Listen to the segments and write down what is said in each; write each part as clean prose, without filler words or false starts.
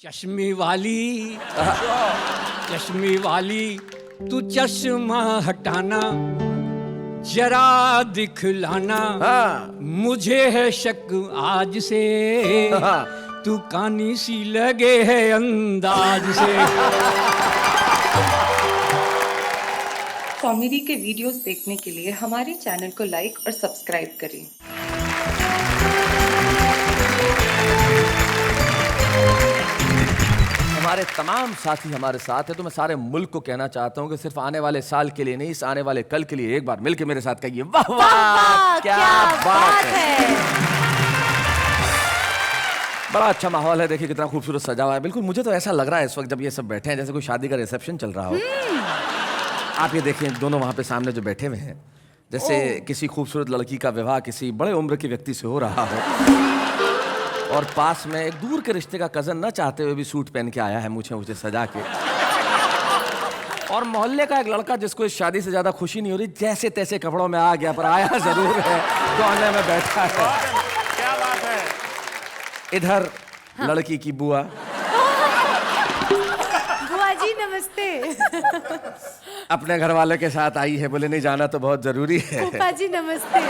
चश्मे वाली, चश्मे वाली, तू चश्मा हटाना, जरा दिखलाना। मुझे है शक आज से, तू कानी सी लगे है अंदाज से। कॉमेडी के वीडियोस देखने के लिए हमारे चैनल को लाइक और सब्सक्राइब करें। हमारे तमाम साथी हमारे साथ हैं, तो मैं सारे मुल्क को कहना चाहता हूं कि सिर्फ आने वाले साल के लिए नहीं, इस आने वाले कल के लिए एक बार मिलके मेरे साथ कहिए वाह वाह, क्या बात है। बड़ा अच्छा माहौल है, देखिए कितना खूबसूरत सजा हुआ है। बिल्कुल मुझे तो ऐसा लग रहा है इस वक्त जब ये सब बैठे हैं जैसे कोई शादी का रिसेप्शन चल रहा हो। आप ये देखिए दोनों वहां पे सामने जो बैठे हुए हैं, जैसे किसी खूबसूरत लड़की का विवाह किसी बड़े उम्र के व्यक्ति से हो रहा हो, और पास में एक दूर के रिश्ते का कजन न चाहते हुए भी सूट पहन के आया है, मुझे सजा के। और मोहल्ले का एक लड़का जिसको इस शादी से ज्यादा खुशी नहीं हो रही, जैसे तैसे कपड़ों में आ गया पर आया जरूर है, कोने में बैठा है। क्या बात है। इधर लड़की की बुआ। बुआ जी नमस्ते। अपने घर वाले के साथ आई है, बोले नहीं जाना तो बहुत जरूरी है। फूफा जी नमस्ते।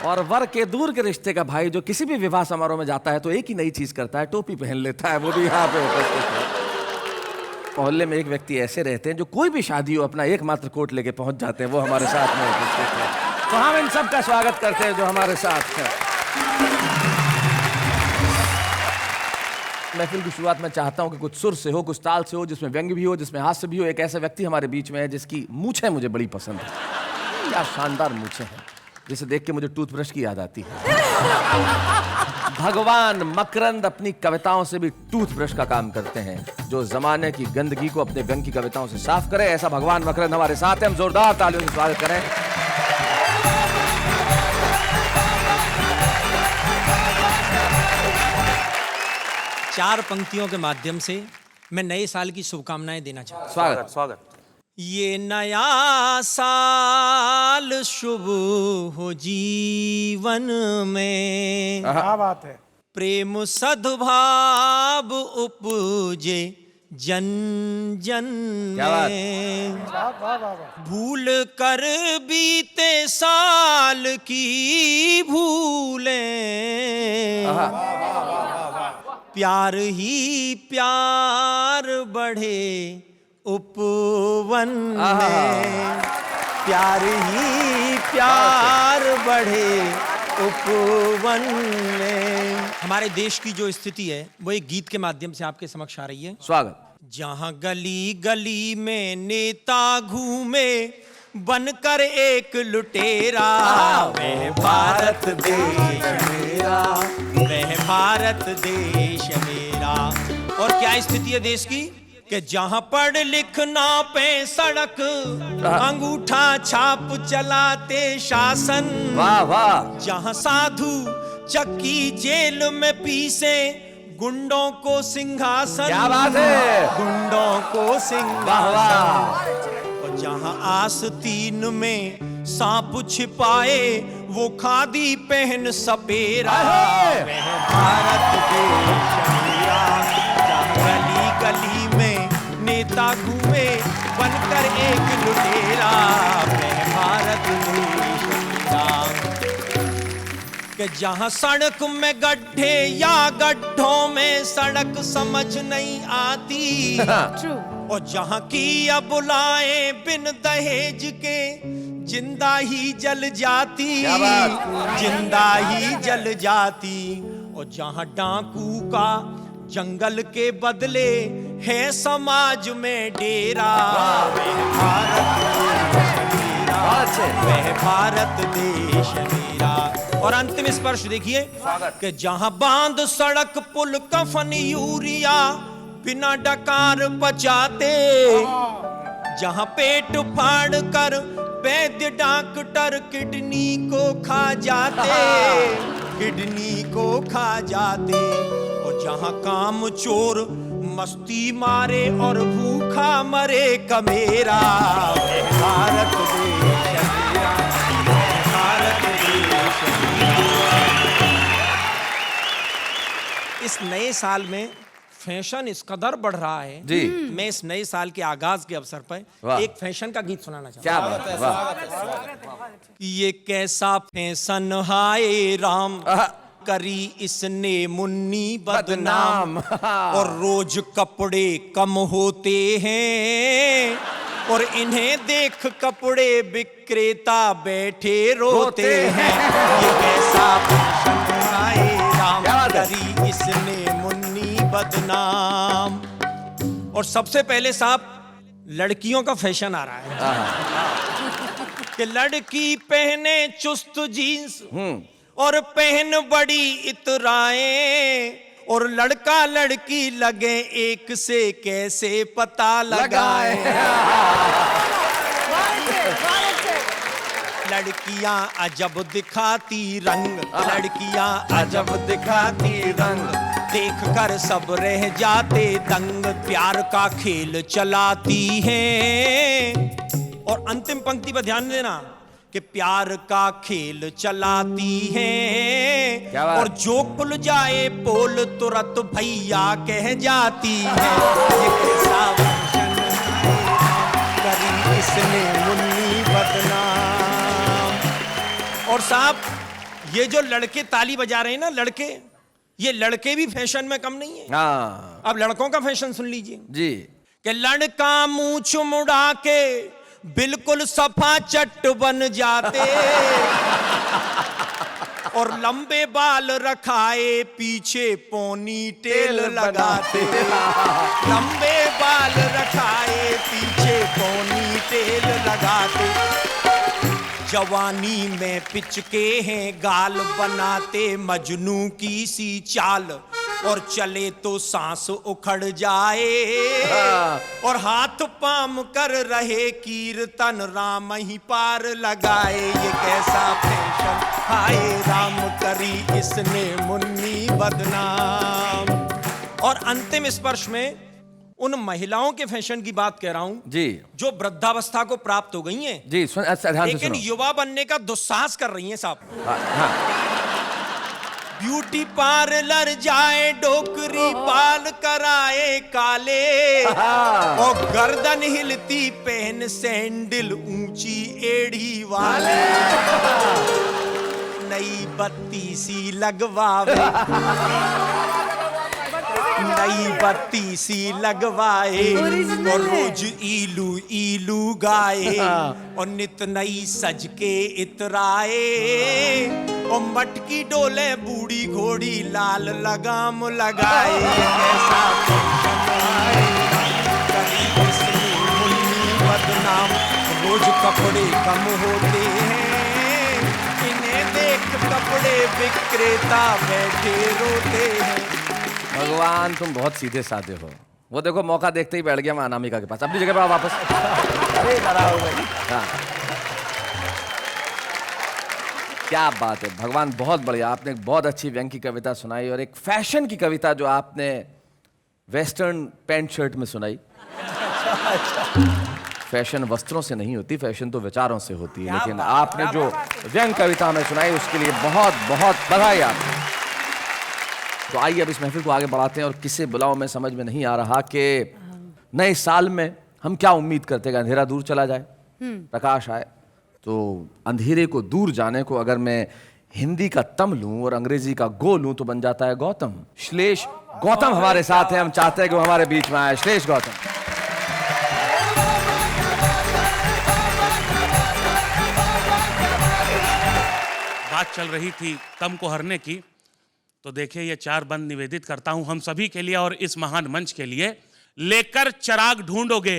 और वर के दूर के रिश्ते का भाई जो किसी भी विवाह समारोह में जाता है तो एक ही नई चीज करता है, टोपी पहन लेता है, वो भी यहाँ पे उपस्थित है। मोहल्ले में एक व्यक्ति ऐसे रहते हैं जो कोई भी शादी हो अपना एकमात्र कोट लेके पहुंच जाते हैं, वो हमारे साथ में उपस्थित है। तो हम इन सब का स्वागत करते हैं जो हमारे साथ है। महफिल की शुरुआत में चाहता हूं कि कुछ सुर से हो, कुछ ताल से हो, जिसमें व्यंग्य भी हो, जिसमें हास्य भी हो। एक ऐसा व्यक्ति हमारे बीच में है जिसकी मूछें मुझे बड़ी पसंद है। क्या शानदार मूछें हैं, जिसे देख के मुझे टूथब्रश की याद आती है। भगवान मकरंद अपनी कविताओं से भी टूथब्रश का काम करते हैं, जो जमाने की गंदगी को अपने व्यंग की कविताओं से साफ करे। ऐसा भगवान मकरंद हमारे साथ हैं, हम जोरदार तालियों से स्वागत करें। चार पंक्तियों के माध्यम से मैं नए साल की शुभकामनाएं देना चाहता हूं। स्वागत स्वागत। ये नया साल शुभ हो जीवन में, क्या बात है। प्रेम सद्भाव उपजे जन जन में। वाह वाह वाह। भूल कर बीते साल की भूलें, प्यार ही प्यार बढ़े उपवन में, प्यार ही प्यार बढ़े उपवन में। हमारे देश की जो स्थिति है वो एक गीत के माध्यम से आपके समक्ष आ रही है। स्वागत। जहां गली गली में नेता घूमे बनकर एक लुटेरा, वह भारत देश मेरा, वह भारत देश मेरा। और क्या स्थिति है देश की कि जहां पढ़ लिखना पे सड़क, अंगूठा छाप चलाते शासन। वाह वाह। जहां साधु चक्की जेल में पीसे गुंडों को सिंहासन। क्या बात है। गुंडों को सिंहासन। और जहां आस्तीन में सांप छिपाए वो खादी पहन सपेरा, वह भारत देश मेरा। जहां गली गली में नेता घूमे बनकर एक लुटेरा, वह भारत देश मेरा। कि जहां सड़क में गड्ढे या गड्ढों में सड़क समझ नहीं आती, और जहां की अब बुलाए बिन दहेज के जिंदा ही जल जाती, जिंदा ही जल जाती। और जहां डाकू का जंगल के बदले है समाज में डेरा, वह भारत देश मेरा, वह भारत देश मेरा। और अंतिम स्पर्श देखिए कि जहां बांध सड़क पुल कफन यूरिया बिना डकार बचाते, जहां पेट फाड़ कर वैद्य डॉक्टर किडनी को खा जाते, किडनी को खा जाते। और जहां काम चोर मस्ती मारे और भूखा मरे कमेरा, भारत देश मेरा, भारत देश मेरा। इस नए साल में फैशन इस कदर बढ़ रहा है जी। मैं इस नए साल के आगाज के अवसर पर वाह। एक फैशन का गीत सुनाना चाहता क्या बात है, वाह। हूँ। ये कैसा फैशन हाय राम करी इसने मुन्नी बदनाम और रोज कपड़े कम होते हैं और इन्हें देख कपड़े विक्रेता बैठे रोते हैं। ये कैसा फैशन हाय राम करी इसने मुन्नी बदनाम। और सबसे पहले साहब लड़कियों का फैशन आ रहा है कि लड़की पहने चुस्त जीन्स और पहन बड़ी इतराएं और लड़का लड़की लगे एक से कैसे पता लगाए। लड़कियां अजब दिखाती रंग, लड़कियां अजब दिखाती रंग, देख कर सब रह जाते दंग, प्यार का खेल चलाती हैं। और अंतिम पंक्ति पर ध्यान देना कि प्यार का खेल चलाती हैं क्या बात? और जो खुल जाए पोल तुरंत भैया कह जाती है। ये कैसा फैशन करी इसने मुन्नी बदनाम। और साहब ये जो लड़के ताली बजा रहे हैं ना लड़के, ये लड़के भी फैशन में कम नहीं है। हाँ अब लड़कों का फैशन सुन लीजिए जी। कि लड़का मूंछ मुड़ा के बिल्कुल सफा चट बन जाते और लंबे बाल रखाए पीछे पोनी टेल लगाते। लंबे बाल रखाए पीछे पोनी टेल लगाते। जवानी में पिचके हैं गाल बनाते मजनू की सी चाल और चले तो सांस उखड़ जाए और हाथ पाम कर रहे कीर्तन राम ही पार लगाए। ये कैसा फैशन हाय राम करी इसने मुन्नी बदनाम। और अंतिम स्पर्श में उन महिलाओं के फैशन की बात कह रहा हूं जी जो वृद्धावस्था को प्राप्त हो गई हैं जी सुन अच्छा, ध्यान से लेकिन सुनो। युवा बनने का दुस्साहस कर रही हैं साहब। हाँ ब्यूटी पार्लर जाए डोकरी बाल कराए काले और गर्दन हिलती पहन सैंडल ऊंची एड़ी वाले। नई बत्ती सी लगवावे नई बत्ती सी लगवाए और रोज इलू इलू गाए और नित नई सज के इतराए और मटकी डोले बूढ़ी घोड़ी लाल लगाम लगाए। कैसा कभी इसमें मुन्नी बदनाम रोज कपड़े कम होते हैं इन्हें देख कपड़े विक्रेता बैठे रोते हैं। भगवान तुम बहुत सीधे साधे हो। वो देखो मौका देखते ही बैठ गया मैं अनामिका के पास। अपनी जगह पर आओ वापस। अरे नाराज हो गई। हाँ क्या बात है भगवान, बहुत बढ़िया। आपने एक बहुत अच्छी व्यंग की कविता सुनाई और एक फैशन की कविता जो आपने वेस्टर्न पैंट शर्ट में सुनाई। फैशन वस्त्रों से नहीं होती, फैशन तो विचारों से होती है। लेकिन आपने जो व्यंग कविता हमें सुनाई उसके लिए बहुत बहुत बधाई आपको। तो आइए अब इस महफिल को आगे बढ़ाते हैं और किसे बुलाऊं मैं समझ में नहीं आ रहा कि नए साल में हम क्या उम्मीद करते हैं कि अंधेरा दूर चला जाए, प्रकाश आए। तो अंधेरे को दूर जाने को अगर मैं हिंदी का तम लूं और अंग्रेजी का गो लूं तो बन जाता है गौतम। श्लेष गौतम हमारे साथ हैं, हम चाहते हैं कि वो हमारे बीच में आए। श्लेष गौतम। बात चल रही थी तम को हरने की, तो देखिए ये चार बंद निवेदित करता हूं हम सभी के लिए और इस महान मंच के लिए। लेकर चिराग ढूंढोगे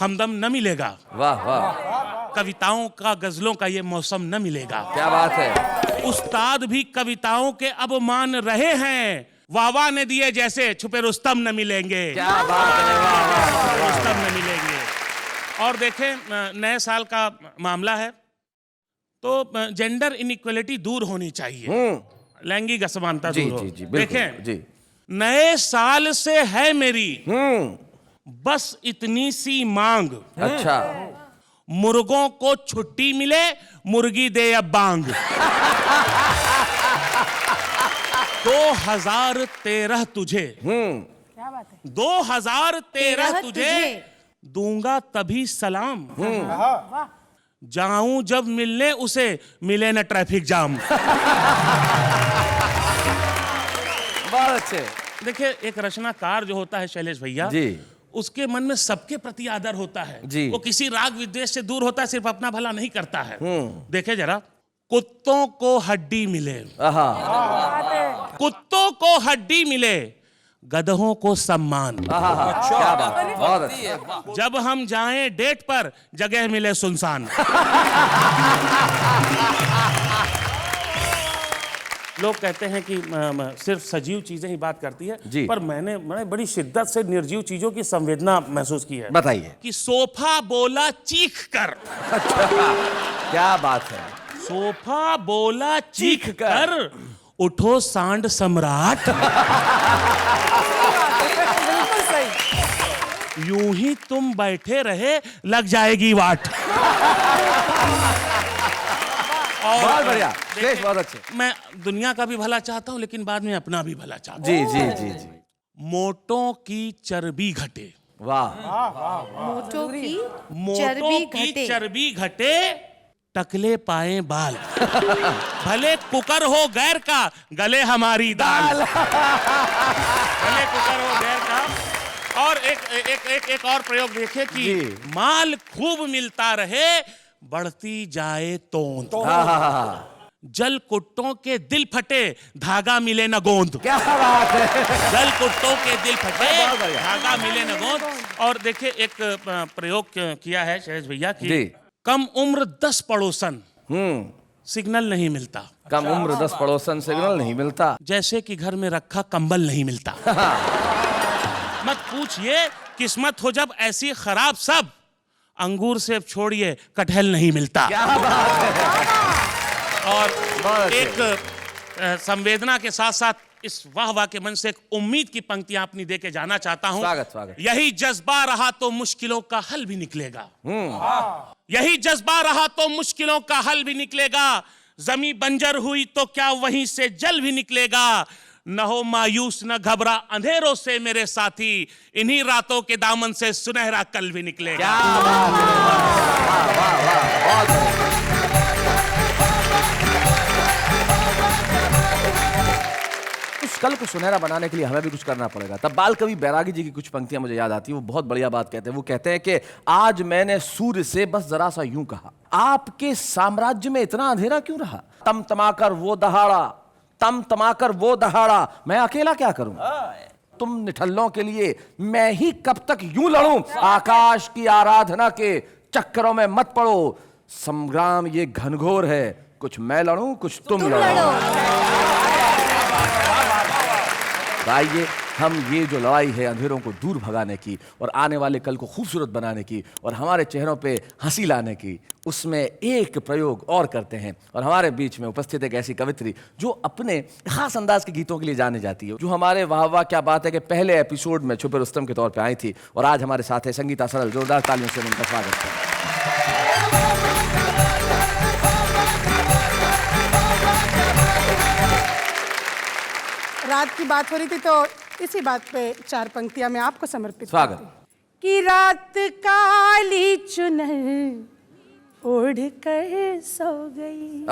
हमदम न मिलेगा, वाह वाह कविताओं का गजलों का ये मौसम न मिलेगा। क्या बात है। उस्ताद भी कविताओं के अब मान रहे हैं, वावा ने दिए जैसे छुपे रुस्तम न मिलेंगे। क्या बात है। वाह वाह वाह। रुस्तम न मिलेंगे। और देखें नए साल का मामला है तो जेंडर इनइक्वलिटी दूर होनी चाहिए, लैंगिक असमानता जी दूर हो। जी जी बिल्कुल देखें जी। नए साल से है मेरी बस इतनी सी मांग, अच्छा मुर्गों को छुट्टी मिले मुर्गी दे अब बांग। 2013 तुझे, क्या बात है? 2013 तुझे दूंगा तभी सलाम, जाऊं जब मिलने उसे मिले न ट्रैफिक जाम। बहुत अच्छे। देखिए, एक रचनाकार जो होता है शैलेश भैया जी, उसके मन में सबके प्रति आदर होता है जी। वो किसी राग विद्वेष से दूर होता है, सिर्फ अपना भला नहीं करता है। देखे जरा, कुत्तों को हड्डी मिले, आहा, कुत्तों को हड्डी मिले, गधों को सम्मान, आहा, क्या बात है, बहुत अच्छा। जब हम जाएं डेट पर जगह मिले सुनसान। लोग कहते हैं कि सिर्फ सजीव चीजें ही बात करती है, जी। पर मैंने बड़ी शिद्दत से निर्जीव चीजों की संवेदना महसूस की है। बताइए। कि सोफा बोला चीख कर, क्या बात है। सोफा बोला चीख कर, उठो सांड सम्राट, यूं ही तुम बैठे रहे लग जाएगी वाट। बहुत बढ़िया, देखिए, शेष बहुत अच्छे। मैं दुनिया का भी भला चाहता हूं, लेकिन बाद में अपना भी भला चाहता जी जी जी जी। हूं। मोटों की चर्बी घटे, वाह, मोटो की मोटों की चर्बी घटे, टकले पाए बाल, भले कुकर हो गैर का, गले हमारी दाल। भले कुकर हो गैर का। और एक और प्रयोग देखिए कि जी। माल खूब मिलता रहे, बढ़ती जाए तोंद, जल कुट्टों के दिल फटे, धागा मिले न गोंद। क्या बात है। जल कुट्टों के दिल फटे, बहुत बढ़िया। धागा मिले न गोंद। और देखिए, एक प्रयोग किया है शैलेश भैया जी। की, कम उम्र 10 पड़ोसन, सिग्नल नहीं मिलता, कम उम्र 10 पड़ोसन, सिग्नल नहीं मिलता, जैसे कि घर में रखा कंबल नहीं मिलता। मत पूछिए, किस्मत हो जब ऐसी खराब सब, अंगूर से छोड़िए कटहल नहीं मिलता। क्या बात है। और एक संवेदना के साथ साथ इस वाह वाह के मन से एक उम्मीद की पंक्तियां अपनी दे के जाना चाहता हूं। स्वागत स्वागत। यही जज्बा रहा तो मुश्किलों का हल भी निकलेगा, यही जज्बा रहा तो मुश्किलों का हल भी निकलेगा, जमी बंजर हुई तो क्या वहीं से जल भी निकलेगा, न हो मायूस न घबरा अंधेरों से मेरे साथी, इन्हीं रातों के दामन से सुनहरा कल भी निकलेगा। क्या बात है। वाह वाह वाह, बहुत बढ़िया। उस कल को सुनहरा बनाने के लिए हमें भी कुछ करना पड़ेगा। तब बाल कवि बैरागी जी की कुछ पंक्तियां मुझे याद आती है, वो बहुत बढ़िया बात कहते हैं। वो कहते हैं कि आज मैंने सूर्य से बस जरा सा यूं कहा, आपके साम्राज्य में इतना अंधेरा क्यों रहा, तम तमाकर वो दहाड़ा, तम तमाकर वो दहाड़ा, मैं अकेला क्या करूं, तुम निठल्लों के लिए मैं ही कब तक यूं लड़ूं, आकाश की आराधना के चक्करों में मत पड़ो, संग्राम ये घनघोर है, कुछ मैं लड़ूं कुछ तुम लड़ो। तो आइए हम ये जो लड़ाई है अंधेरों को दूर भगाने की और आने वाले कल को खूबसूरत बनाने की और हमारे चेहरों पे हंसी लाने की, उसमें एक प्रयोग और करते हैं। और हमारे बीच में उपस्थित एक ऐसी कवित्री जो अपने खास अंदाज के गीतों के लिए जाने जाती है, जो हमारे वाह वाह क्या बात है के पहले एपिसोड में छुपे रुस्तम के तौर पे आई थी और आज हमारे साथ है संगीता सरल। जोरदार तालियों से उनका स्वागत है। रात की बात हो रही थी तो इसी बात पे 4 पंक्तियां मैं आपको समर्पित स्वागत। करती हूं। कि रात काली चुनर ओढ़ कर सो गई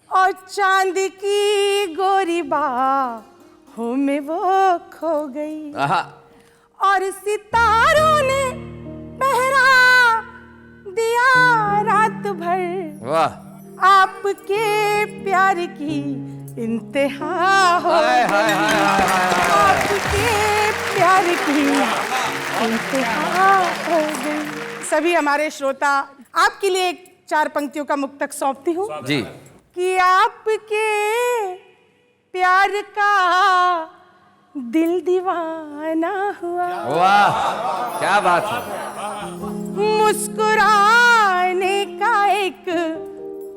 और चांद की गोरी बाहों में वो खो गई और सितारों ने पहरा दिया रात भर, वाह, आपके प्यार की इंतहा हो गई, आपके प्यार की इंतहा हो गई। सभी हमारे श्रोता, आपके लिए 4 पंक्तियों का मुक्तक सौंपती हूँ जी। कि आपके प्यार का दिल दीवाना हुआ, वाह क्या बात है। मुस्कुराने का एक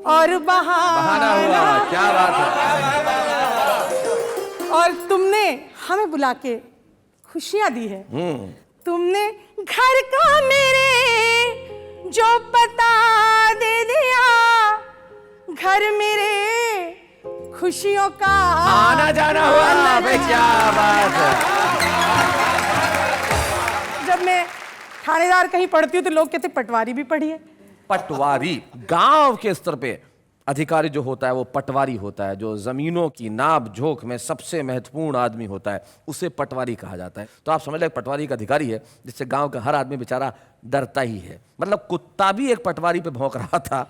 और बहाना हुआ, क्या बात है। और तुमने हमें बुला के खुशियां दी है। तुमने घर का मेरे जो पता दे दिया, घर मेरे खुशियों का आना जाना हुआ भाई, क्या बात है। जब मैं थानेदार कहीं पढ़ती हूँ तो लोग कहते पटवारी भी पढ़ी है। पटवारी गांव के स्तर पे अधिकारी जो होता है वो पटवारी होता है, जो जमीनों की नाप जोख में सबसे महत्वपूर्ण आदमी होता है उसे पटवारी कहा जाता है। तो आप समझ लें पटवारी एक अधिकारी है जिससे गांव का हर आदमी बेचारा डरता ही है। मतलब कुत्ता भी एक पटवारी पे भौंक रहा था,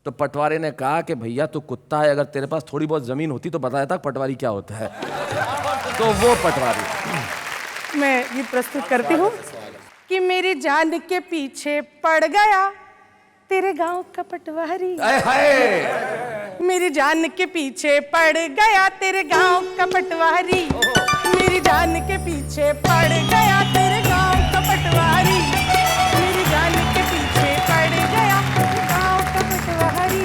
तो पटवारी ने कहा कि भैया तू कुत्ता है, अगर तेरे पास थोड़ी बहुत जमीन होती तो बताया था पटवारी क्या होता है। तो वो पटवारी। मैं ये प्रस्तुत करती हूँ कि मेरी जान के पीछे पड़ गया तेरे गांव का पटवारी। मेरी जान के पीछे पड़ गया तेरे गांव का पटवारी। मेरी जान के पीछे पड़ गया तेरे गांव का पटवारी। मेरी जान के पीछे पड़ गया तेरे गांव का पटवारी।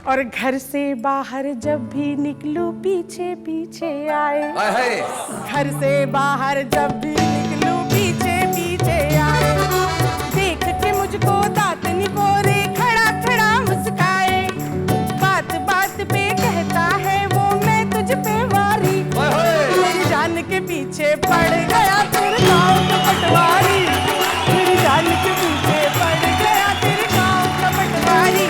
और घर से बाहर जब भी निकलूं पीछे पीछे आए। घर से बाहर जब भी निकलूं पीछे पीछे आए। देख के मुझको दांत निपोरे खड़ा खड़ा मुस्काए। बात बात पे कहता है वो मैं तुझ पे वारी। मेरी जान के पीछे पड़ गया तेरे गाँव का पटवारी। मेरी जान के पीछे पड़ गया तेरे गाँव का पटवारी।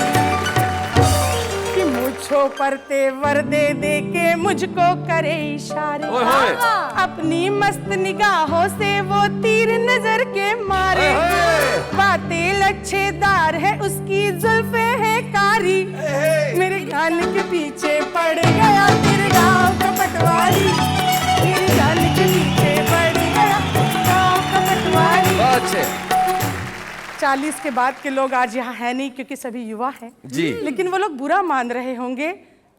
कि मुझको पर तेवर दे दे के मुझको करे इशारे। अपनी मस्त निगाहों से वो तीर नजर के मारे। बातें लच्छेदार है उसकी जुल्फे है कारी। मेरे कान के पीछे पड़ गया तेरे गाँव का पटवारी। मेरे कान के पीछे पड़ गया गाँव का पटवारी। 40 के बाद के लोग आज यहाँ है नहीं क्योंकि सभी युवा हैं जी, लेकिन वो लोग बुरा मान रहे होंगे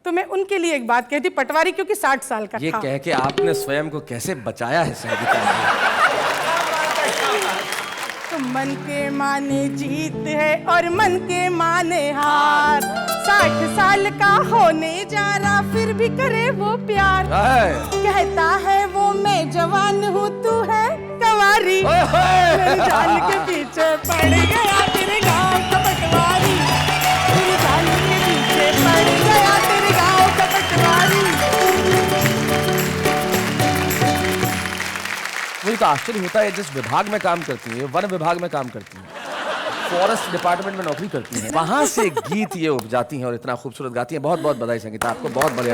तो मैं उनके लिए एक बात कहती, पटवारी क्योंकि 60 साल का ये था। कह के आपने स्वयं को कैसे बचाया है संगीता जी? तो मन के माने जीत है और मन के माने हार। 60 साल का होने जा रहा फिर भी करे वो प्यार। कहता है वो मैं जवान हूँ तू है कवारी। मेरी जान के पीछे पड़ गया तेरे गाँव का पटवारी। मेरी जान के पीछे पड़ गया तेरे गाँव का पटवारी। मुझे तो आश्चर्य होता है जिस विभाग में काम करती है, वन विभाग में काम करती है, फॉरेस्ट डिपार्टमेंट में नौकरी करती हैं, वहां से गीत ये उपजाती हैं और इतना खूबसूरत गाती हैं। बहुत बहुत बधाई संगीता, आपको बहुत बढ़िया।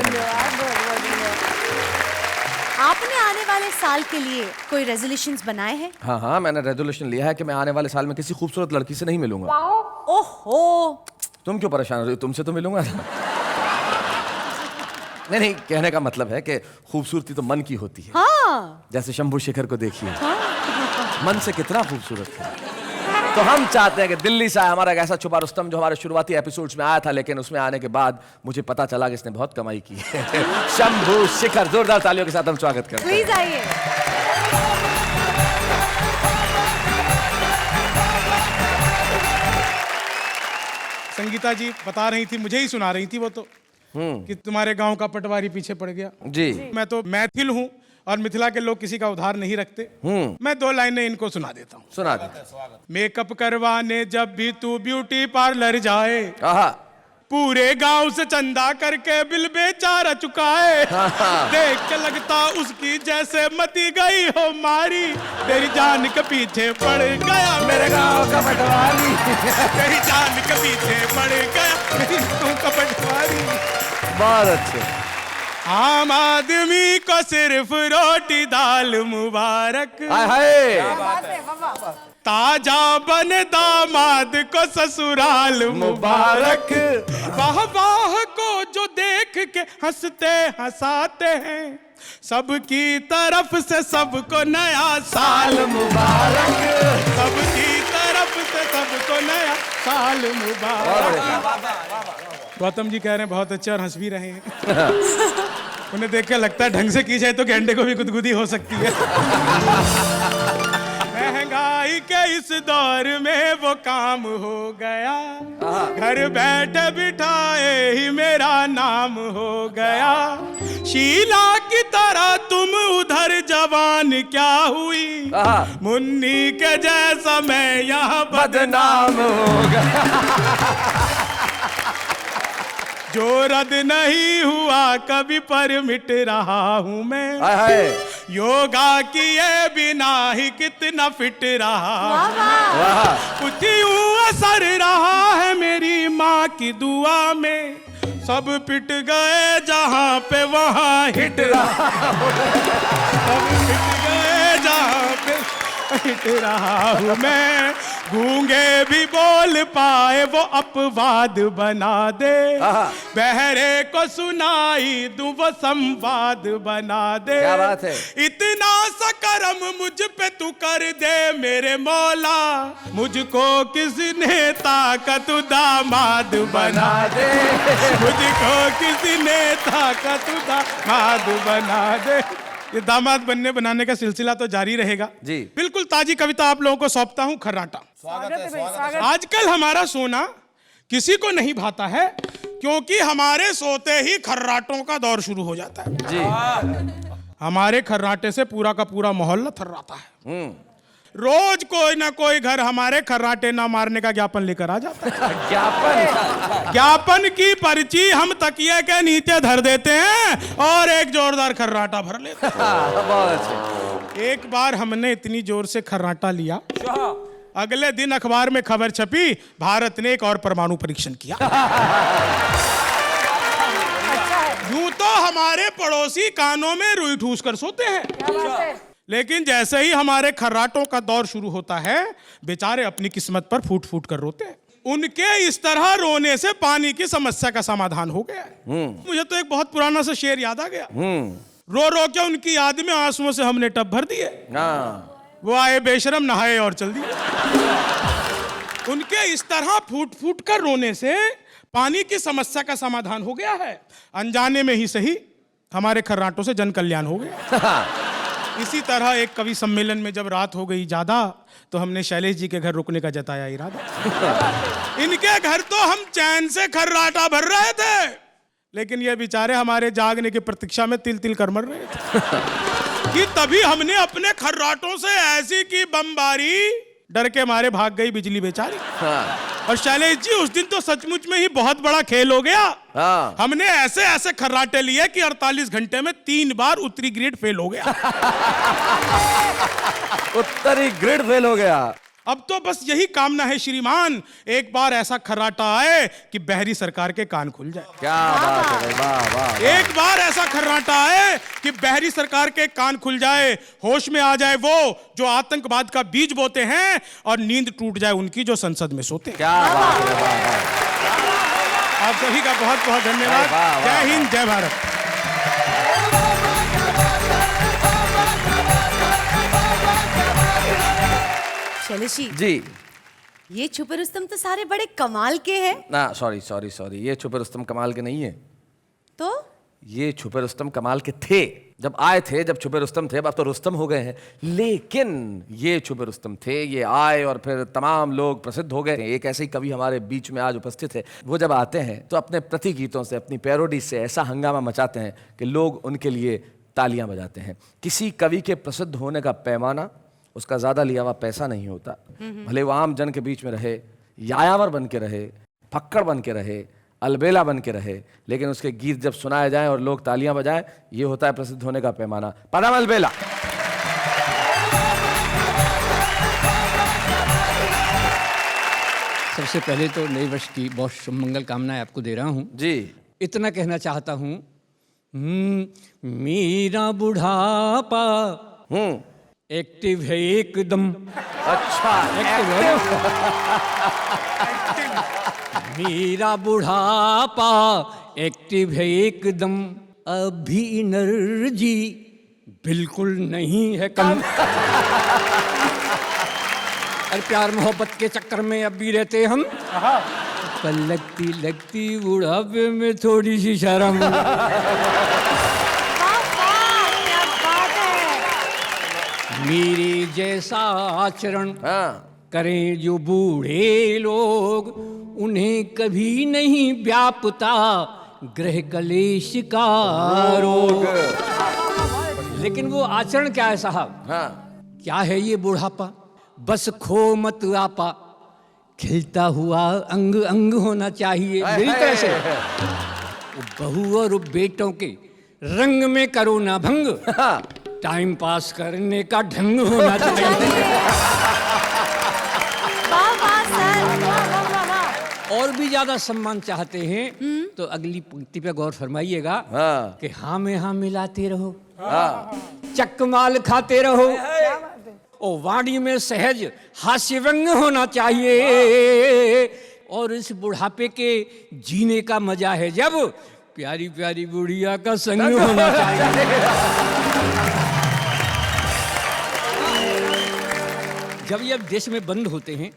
आपने आने वाले साल के लिए कोई रेजोल्यूशंस बनाए हैं? हाँ हाँ, मैंने रेजोल्यूशन लिया है कि मैं आने वाले साल में किसी खूबसूरत लड़की से नहीं मिलूंगा। ओहो, तुम क्यों परेशान हो रही हो? तुमसे तो मिलूंगा। नहीं नहीं, कहने का मतलब है कि खूबसूरती तो मन की होती है। हाँ। जैसे शंभू शेखर को देखिए, मन से कितना खूबसूरत है। तो हम चाहते हैं कि दिल्ली से हमारा एक ऐसा छुपा रुस्तम जो हमारे शुरुआती एपिसोड्स में आया था, लेकिन उसमें आने के बाद मुझे पता चला कि इसने बहुत कमाई की है। शंभू शेखर, जोरदार तालियों के साथ हम स्वागत करते हैं। प्लीज आइए। संगीता जी बता रही थी, मुझे ही सुना रही थी वो तो, कि तुम्हारे गांव का पटवारी पीछे पड़ गया। जी, मैं तो मैथिल हूँ और मिथिला के लोग किसी का उधार नहीं रखते। मैं 2 लाइनें इनको सुना देता हूँ। सुना दे। मेकअप करवाने जब भी तू ब्यूटी पार्लर जाए, आहा, पूरे गांव से चंदा करके बिल बेचारा चुकाए। देख के लगता उसकी जैसे मती गई हो मारी। तेरी जान के पीछे पड़ गया मेरे गांव का पटवारी। तेरी जान के पीछे पड़ गया मेरे गांव का पटवारी। बहुत अच्छे। आम आदमी को सिर्फ रोटी दाल मुबारक। हाय, ताजा बने दामाद को ससुराल मुबारक। वाह वाह को जो देख के हंसते हंसाते हैं, सबकी तरफ से सबको नया साल मुबारक। सबकी तरफ से सबको नया साल मुबारक। गौतम जी कह रहे हैं बहुत अच्छे और हंस भी रहे हैं। उन्हें देख के लगता है ढंग से की जाए तो गेंडे को भी गुदगुदी हो सकती है। महंगाई के इस दौर में वो काम हो गया, घर बैठे बिठाए ही मेरा नाम हो गया। शीला की तरह तुम उधर जवान क्या हुई, मुन्नी के जैसा मैं यहाँ बदनाम हो गया। जो रद्द नहीं हुआ कभी पर मिट रहा हूं मैं। हाय हाय योगा किए बिना ही कितना फिट रहा। वाह कुछ यूं असर रहा है मेरी माँ की दुआ में। सब पिट गए जहां पे वहां हिट रहा। सब पिट गए जहां पे हिट रहा हूं मैं। गूंगे भी बोल पाए वो अपवाद बना दे। बहरे को सुनाई दूं वो संवाद बना दे। क्या बात है। इतना सा करम मुझ पे तू कर दे मेरे मौला। मुझको किसी नेता का तू दामाद बना दे। मुझको किसी नेता का तू दामाद बना दे। ये दामाद बनने बनाने का सिलसिला तो जारी रहेगा जी। बिल्कुल ताजी कविता आप लोगों को सौंपता हूं, खर्राटा। आजकल हमारा सोना किसी को नहीं भाता है, क्योंकि हमारे सोते ही खर्राटों का दौर शुरू हो जाता है जी। हमारे खर्राटे से पूरा का पूरा मोहल्ला थर्राता है। रोज कोई ना कोई घर हमारे खर्राटे ना मारने का ज्ञापन लेकर आ जाता है। ज्ञापन की पर्ची हम तकिए के नीचे धर देते हैं और एक जोरदार खर्राटा भर लेते हैं। बहुत अच्छे। एक बार हमने इतनी जोर से खर्राटा लिया, अगले दिन अखबार में खबर छपी, भारत ने एक और परमाणु परीक्षण किया। यूं तो हमारे पड़ोसी कानों में रुई ठूस कर सोते हैं, लेकिन जैसे ही हमारे खर्राटों का दौर शुरू होता है, बेचारे अपनी किस्मत पर फूट फूट कर रोते हैं। उनके इस तरह रोने से पानी की समस्या का समाधान हो गया है। मुझे तो एक बहुत पुराना सा शेर याद आ गया। रो रो के उनकी याद में आंसुओं से हमने टब भर दिए। वो आए बेशरम, नहाए और चल दिए। उनके इस तरह फूट फूट कर रोने से पानी की समस्या का समाधान हो गया है। अनजाने में ही सही हमारे खर्राटों से जन कल्याण हो गया। इसी तरह एक कवि सम्मेलन में जब रात हो गई ज्यादा, तो हमने शैलेश जी के घर रुकने का जताया इरादा। इनके घर तो हम चैन से खर्राटा भर रहे थे, लेकिन ये बेचारे हमारे जागने की प्रतीक्षा में तिल तिल कर मर रहे थे कि तभी हमने अपने खर्राटों से ऐसी की बमबारी, डर के मारे भाग गई बिजली बेचारी। और शैलेश जी, उस दिन तो सचमुच में ही बहुत बड़ा खेल हो गया। हमने ऐसे ऐसे खर्राटे लिए कि 48 घंटे में 3 बार उत्तरी ग्रिड फेल हो गया। उत्तरी ग्रिड फेल हो गया। अब तो बस यही कामना है श्रीमान, एक बार ऐसा खर्राटा आए कि बहरी सरकार के कान खुल जाए। क्या बात है भाई, वाह वाह। एक बार ऐसा खर्राटा आए कि बहरी सरकार के कान खुल जाए, होश में आ जाए वो जो आतंकवाद का बीज बोते हैं, और नींद टूट जाए उनकी जो संसद में सोते हैं। क्या बात है, वाह वाह। आप सभी का बहुत बहुत धन्यवाद। वाह, वाह, जय हिंद, जय भारत। शैलेश जी। ये छुपे रुस्तम तो सारे बड़े कमाल के हैं। ना सॉरी सॉरी सॉरी, ये छुपे रुस्तम कमाल के नहीं है। तो ये छुपे रुस्तम कमाल के थे जब आए थे, जब छुपे रुस्तम थे। अब तो रुस्तम हो गए हैं, लेकिन ये छुपे रुस्तम थे। ये आए और फिर तमाम लोग प्रसिद्ध हो गए। एक ऐसे ही कवि हमारे बीच में आज उपस्थित है। वो जब आते हैं तो अपने प्रति गीतों से, अपनी पैरोडी से ऐसा हंगामा मचाते हैं कि लोग उनके लिए तालियां बजाते हैं। किसी कवि के प्रसिद्ध होने का पैमाना उसका ज़्यादा लिया हुआ पैसा नहीं होता। भले वो आम जन के बीच में रहे, यायावर बन के रहे, फक्कड़ बन के रहे, अलबेला बन के रहे, लेकिन उसके गीत जब सुनाए जाएं और लोग तालियां बजाएं, ये होता है प्रसिद्ध होने का पैमाना। पदम अलबेला। सबसे पहले तो नए वर्ष की बहुत शुभ मंगल कामनाएं आपको दे रहा हूँ जी। इतना कहना चाहता हूँ, मेरा बुढ़ापा एक्टिव है एकदम। अच्छा, एक्टिव है। मेरा बुढ़ापा एक्टिव है एकदम, अभी एनर्जी बिल्कुल नहीं है कम। और प्यार मोहब्बत के चक्कर में अब भी रहते हम, पर लगती लगती बुढ़ापे में थोड़ी सी शर्म। मेरे जैसा आचरण करें जो बूढ़े लोग, उन्हें कभी नहीं व्यापता ग्रह कलेश का रोग। लेकिन वो आचरण क्या है साहब? क्या है ये बुढ़ापा? बस खो मत आपा, खिलता हुआ अंग अंग होना चाहिए। मेरी तरह से बहू और बेटों के रंग में करो ना भंग, टाइम पास करने का ढंग होना चाहिए। वाह वाह सर, वाह वाह वाह वाह। और भी ज्यादा सम्मान चाहते हैं तो अगली पंक्ति पे गौर फरमाइएगा कि हाँ में हाँ मिलाते रहो, चकमाल खाते रहो, ओ वाणी में सहज हास्य व्यंग होना चाहिए। और इस बुढ़ापे के जीने का मजा है जब प्यारी प्यारी बुढ़िया का संग होना चाहिए। जब ये देश में बंद होते हैं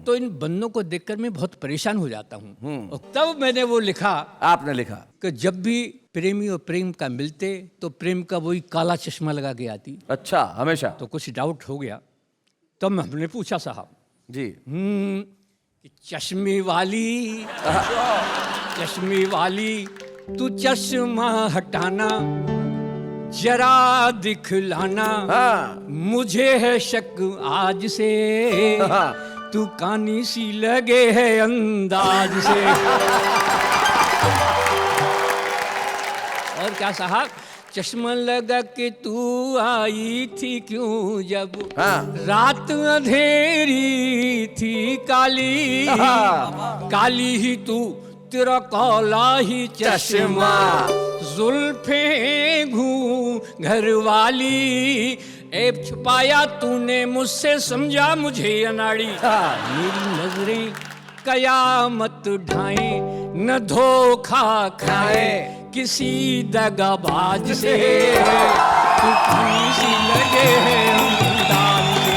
तो इन बंदों को देखकर मैं बहुत परेशान हो जाता हूँ। और तब मैंने वो लिखा, आपने लिखा कि जब भी प्रेमी और प्रेम का मिलते तो प्रेम का वही काला चश्मा लगा के आती। अच्छा, हमेशा। तो कुछ डाउट हो गया, तब हमने पूछा साहब जी, कि चश्मे वाली तू चश्मा हटाना जरा दिखलाना, मुझे है शक आज से तू कानी सी लगे है अंदाज से। और क्या साहब, चश्मा लगा के तू आई थी क्यों जब रात अंधेरी थी काली, काली ही तू तेरा काला ही चश्मा, जुल्फे घर वाली, ऐब छुपाया तूने मुझसे समझा मुझे अनाड़ी। मेरी नजरें कयामत ढाए न धोखा खाए किसी दगाबाज से, तू खानी सी लगे है अंदाज से।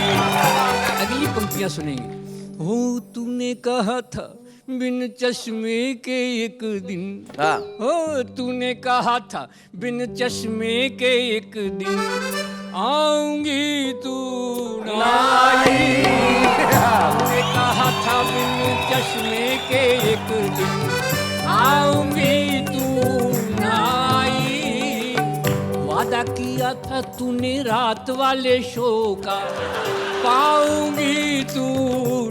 अगली पंक्तियां सुनेंगे। हो तूने कहा था बिन चश्मे के एक दिन, हो तूने कहा था बिन चश्मे के एक दिन आऊंगी तू ना आई, तूने कहा था बिन चश्मे के एक दिन आऊंगी तू ना आई, वादा किया था तूने रात वाले शो का पाऊंगी तू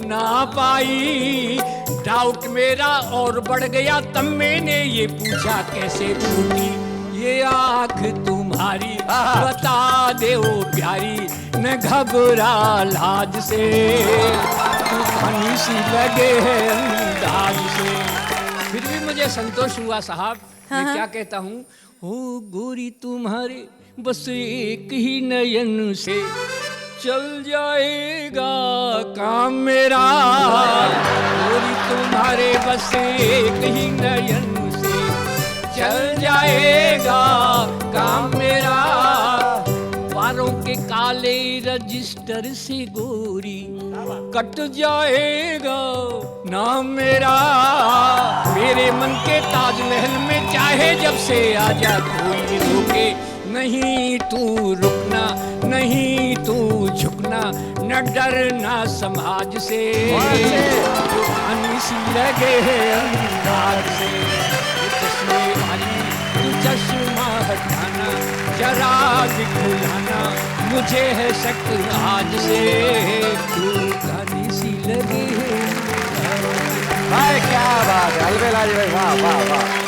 ना पाई, डाउट मेरा और बढ़ गया तब मैंने ये पूछा कैसे फूटी ये आँख तुम्हारी, बता दे ओ प्यारी न घबरा लाज से, तू खानी सी लगे है अंदाज से। फिर भी मुझे संतोष हुआ साहब। मैं क्या कहता हूँ, हो गोरी तुम्हारे बस एक ही नयन से चल जाएगा काम मेरा, गोरी तुम्हारे बस एक ही नयन से चल जाएगा काम मेरा, वारों के काले रजिस्टर से गोरी कट जाएगा नाम मेरा, मेरे मन के ताजमहल में चाहे जब से आजा कोई रोके नहीं, तू रुकना नहीं तू झुकना न डरना समाज से, सी लगे है अंदाज से, चश्मे वाली तू चश्मा हटाना जरा दिखलाना, मुझे है शक आज से तू कानी सी लगे है। भाई क्या बात है, अलबेला जी भाई, वाह वाह वाह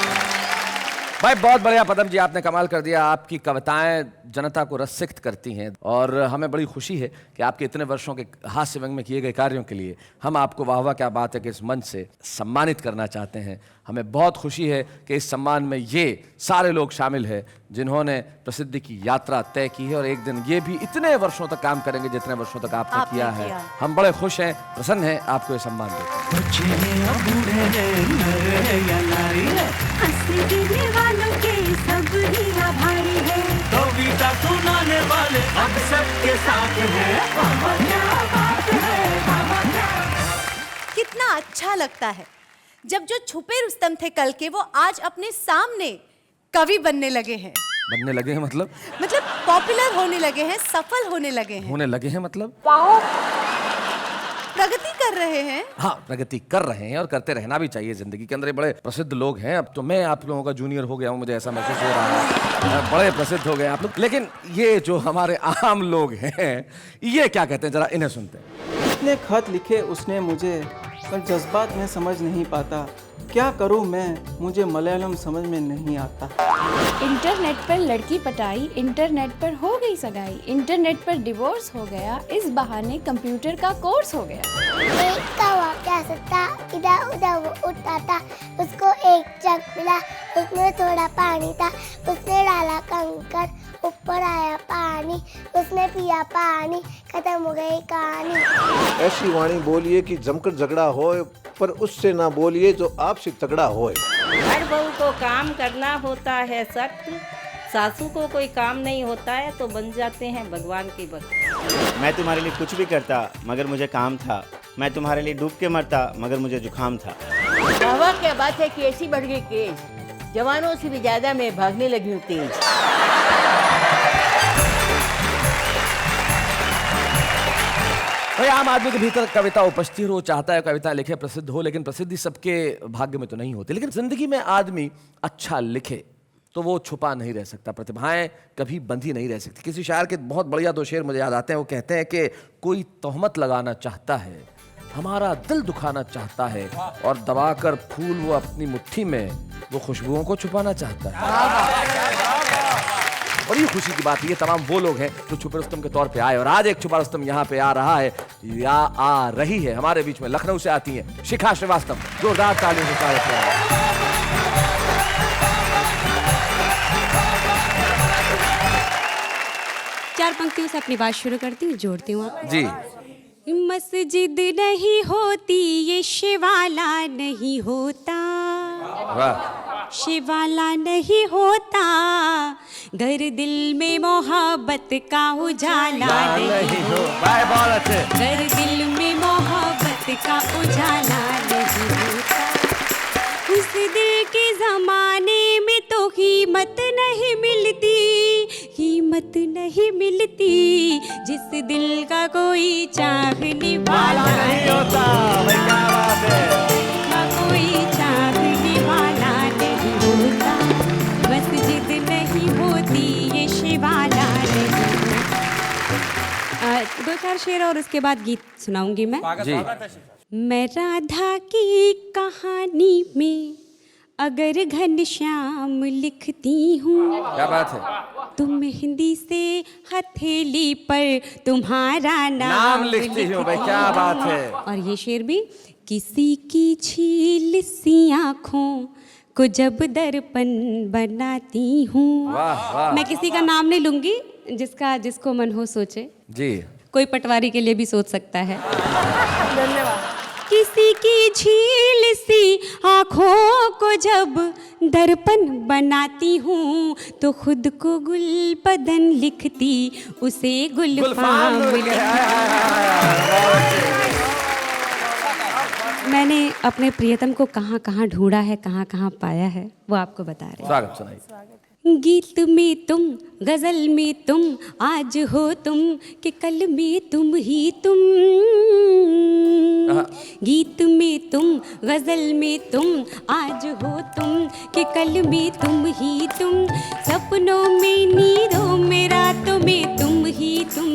भाई, बहुत बढ़िया पदम जी, आपने कमाल कर दिया। आपकी कविताएं जनता को रसिक्त करती हैं और हमें बड़ी खुशी है कि आपके इतने वर्षों के हास्य व्यंग में किए गए कार्यों के लिए हम आपको वाह वाह क्या बात है कि इस मंच से सम्मानित करना चाहते हैं। हमें बहुत खुशी है कि इस सम्मान में ये सारे लोग शामिल हैं जिन्होंने प्रसिद्धि की यात्रा तय की है और एक दिन ये भी इतने वर्षों तक काम करेंगे जितने वर्षों तक आपने किया है। हम बड़े खुश हैं, प्रसन्न हैं आपको ये सम्मान कितना अच्छा लगता है जब जो छुपे रुस्तम थे कल के वो आज अपने सामने कवि बनने लगे हैं। बनने लगे हैं मतलब पॉपुलर होने लगे हैं, सफल होने लगे हैं, मतलब प्रगति कर रहे हैं। हाँ, प्रगति कर रहे हैं और करते रहना भी चाहिए जिंदगी के अंदर। ये बड़े प्रसिद्ध लोग हैं। अब तो मैं आप लोगों का जूनियर हो गया हूँ, मुझे ऐसा महसूस हो रहा है। बड़े प्रसिद्ध हो गए आप लोग। लेकिन ये जो हमारे आम लोग हैं ये क्या कहते हैं, जरा इन्हें सुनते हैं। इतने खत लिखे उसने मुझे, पर जज्बात में समझ नहीं पाता। क्या करूं मैं, मुझे मलयालम समझ में नहीं आता। इंटरनेट पर लड़की पटाई, इंटरनेट पर हो गई सगाई, इंटरनेट पर डिवोर्स हो गया, इस बहाने कंप्यूटर का कोर्स हो गया। एक कौवा प्यासा था, इधर उधर वो उड़ता था, उसको एक जग मिला, उसमें थोड़ा पानी था, उसने डाला कंकर, ऊपर आया पानी, उसने पिया पानी, खत्म हो गई कहानी। ऐसी वाणी बोलिए कि जमकर झगड़ा होए, पर उससे ना बोलिए जो आपसे तगड़ा होए। हर बहू को काम करना होता है सख्त, सासू को कोई काम नहीं होता है तो बन जाते हैं भगवान के भक्त। मैं तुम्हारे लिए कुछ भी करता मगर मुझे काम था, मैं तुम्हारे लिए डूब के मरता मगर मुझे जुकाम था। हवा क्या बात है, कैसी बढ़ गई केस, जवानों से भी ज्यादा मैं भागने लगी हूँ तेज। भाई आम आदमी के भीतर कविता उपस्थित हो, चाहता है कविता लिखे, प्रसिद्ध हो, लेकिन प्रसिद्धि सबके भाग्य में तो नहीं होती। लेकिन जिंदगी में आदमी अच्छा लिखे तो वो छुपा नहीं रह सकता, प्रतिभाएं कभी बंधी नहीं रह सकती। किसी शायर के बहुत बढ़िया 2 शेर मुझे याद आते हैं। वो कहते हैं कि कोई तोहमत लगाना चाहता है, हमारा दिल दुखाना चाहता है, और दबाकर फूल वो अपनी मुट्ठी में वो खुशबुओं को छुपाना चाहता है। बड़ी खुशी की बात है, ये तमाम वो लोग हैं जो छुपे रुस्तम के तौर पे आए, और आज एक छुपा रुस्तम यहाँ पे आ रहा है या आ रही है हमारे बीच में। लखनऊ से आती हैं शिखा श्रीवास्तव, जोरदार तालियों से स्वागत करें। चार पंक्तियों से अपनी बात शुरू करती हूँ, जोड़ती हूँ आप जी। मस्जिद नहीं होती ये शिवाला नहीं होता, शिवाला नहीं होता, घर दिल में मोहब्बत का उजाला नहीं होता, घर दिल में मोहब्बत का उजाला नहीं होता। उस दिल के जमाने में तो कीमत नहीं मिलती, कीमत नहीं मिलती, जिस दिल का कोई चाहने वाला नहीं होता, कोई चाहने वाला नहीं होता, मस्जिद नहीं होती ये शिवाला नहीं होता। 2-4 शेर और उसके बाद गीत सुनाऊंगी मैं जी। मैं राधा की कहानी में अगर घनश्याम लिखती हूँ, क्या बात है, तुम मेहंदी से हथेली पर तुम्हारा नाम लिखती हूँ। भाई क्या बात है। और ये शेर भी, किसी की छील सी आँखों को जब दर्पण बनाती हूँ। मैं किसी का नाम नहीं लूंगी, जिसको मन हो सोचे जी। कोई पटवारी के लिए भी सोच सकता है। धन्यवाद। किसी की झील सी आँखों को जब दर्पण बनाती हूँ तो खुद को गुलबदन लिखती, उसे गुलफाम मैंने अपने प्रियतम को कहाँ कहाँ ढूंढा है, कहाँ कहाँ पाया है, वो आपको बता रहे हैं। स्वागत सुनाइए। गीत में तुम, गजल में तुम, आज हो तुम कि कल में तुम ही तुम। गीत में तुम, गजल में तुम, आज हो तुम कि कल में तुम ही तुम। सपनों में, नींदों में, रातों में तुम ही तुम।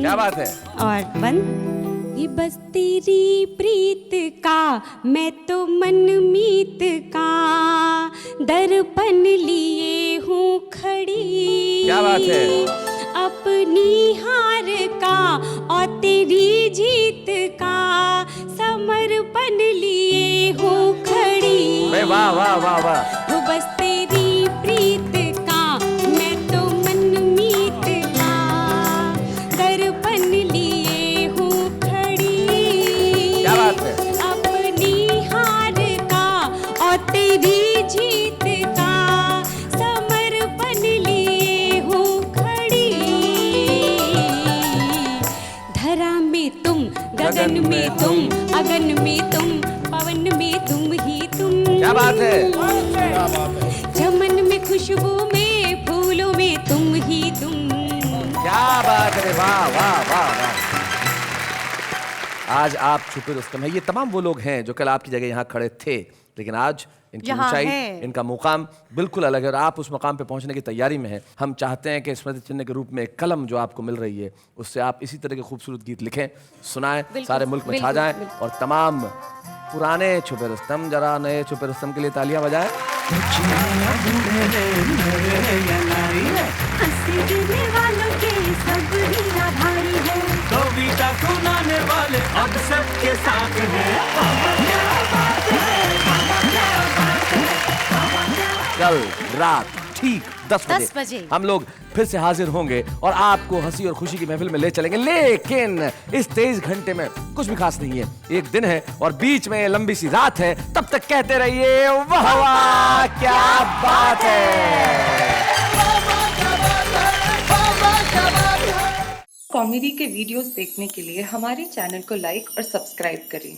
क्या बात है। और बंद, ये बस तेरी प्रीत का मैं तो मन मीत का दर्पण लिए हूँ खड़ी। क्या बात है। अपनी हार का और तेरी जीत का समर्पण लिए हूँ खड़ी। वाह वाह वाह वाह। वो बस तेरी प्रीत का मैं तो मन मीत का दर्पण लिए हूँ खड़ी। क्या बात है। अपनी हार का और तेरी जीत का समर्पण लिए हूँ खड़ी। धरा में तुम, गगन में तुम, अगन में तुम, पवन में तुम ही तुम। क्या बात है। चमन में, खुशबू में, फूलों में तुम ही तुम। क्या बात है। वाह वाह वाह वाह। आज आप छुपे रुस्तम हैं। ये तमाम वो लोग हैं जो कल आपकी जगह यहाँ खड़े थे, लेकिन आज इनकी यहाँ ऊंचाई, हैं। इनका मुकाम बिल्कुल अलग है और आप उस मुकाम पे पहुंचने की तैयारी में हैं। हम चाहते हैं कि स्मृति चिन्ह के रूप में एक कलम जो आपको मिल रही है उससे आप इसी तरह के खूबसूरत गीत लिखें, सुनाएं, सारे मुल्क में छा जाएं और तमाम पुराने छुपे रुस्तम जरा नए छुपे रुस्तम के लिए तालियां बजाएं। कविता सुनाने वाले अब सबके साथ हैं। कल रात ठीक 10 बजे हम लोग फिर से हाजिर होंगे और आपको हंसी और खुशी की महफिल में ले चलेंगे। लेकिन इस 23 घंटे में कुछ भी खास नहीं है, एक दिन है और बीच में लंबी सी रात है। तब तक कहते रहिए वाह वाह क्या बात है। कॉमेडी के वीडियोस देखने के लिए हमारे चैनल को लाइक और सब्सक्राइब करें।